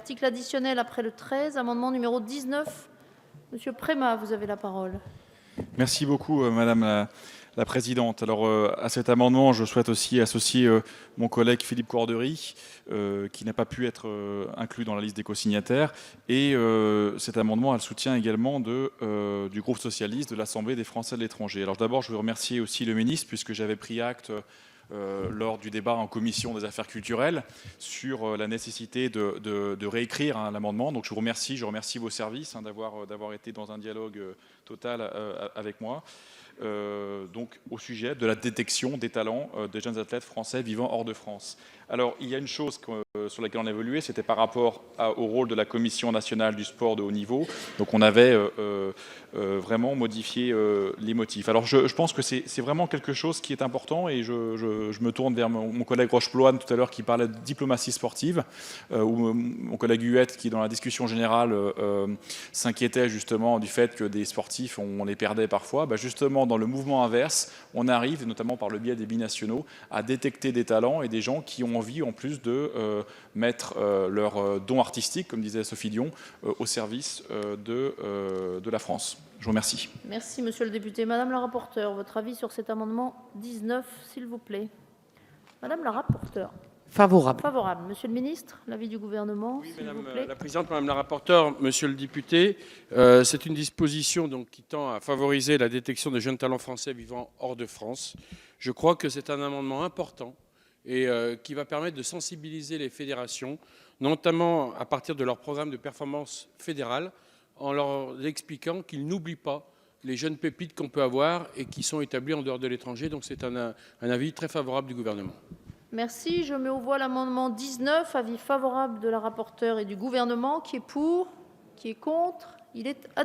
Article additionnel après le 13, amendement numéro 19. Monsieur Préma, vous avez la parole. Merci beaucoup, Madame la Présidente. Alors, à cet amendement, je souhaite aussi associer mon collègue Philippe Cordery, qui n'a pas pu être inclus dans la liste des co-signataires. Et cet amendement a le soutien également du groupe socialiste de l'Assemblée des Français de l'étranger. Alors d'abord, je veux remercier aussi le ministre, puisque j'avais pris acte lors du débat en commission des affaires culturelles sur la nécessité de réécrire l'amendement. Donc je remercie vos services d'avoir été dans un dialogue total avec moi. Donc au sujet de la détection des talents des jeunes athlètes français vivant hors de France. Alors il y a une chose sur laquelle on a évolué, c'était par rapport au rôle de la Commission nationale du sport de haut niveau. Donc on avait vraiment modifié les motifs. Alors je pense que c'est vraiment quelque chose qui est important et je me tourne vers mon collègue Roche-Ploane tout à l'heure qui parlait de diplomatie sportive, ou mon collègue Huette qui dans la discussion générale s'inquiétait justement du fait que des sportifs on les perdait parfois. Bah, justement dans le mouvement inverse, on arrive, notamment par le biais des binationaux, à détecter des talents et des gens qui ont envie en plus de mettre leur don artistique, comme disait Sophie Dion, au service de la France. Je vous remercie. Merci, monsieur le député. Madame la rapporteure, votre avis sur cet amendement 19, s'il vous plaît. Madame la rapporteure. Favorable. Favorable. Monsieur le ministre, l'avis du gouvernement, Oui, s'il vous Madame plaît. la Présidente, Madame la rapporteure, Monsieur le député, c'est une disposition donc, qui tend à favoriser la détection des jeunes talents français vivant hors de France. Je crois que c'est un amendement important et qui va permettre de sensibiliser les fédérations, notamment à partir de leur programme de performance fédérale, en leur expliquant qu'ils n'oublient pas les jeunes pépites qu'on peut avoir et qui sont établis en dehors de l'étranger. Donc c'est un avis très favorable du gouvernement. Merci. Je mets aux voix l'amendement 19, avis favorable de la rapporteure et du gouvernement, qui est pour, qui est contre. Il est adopté.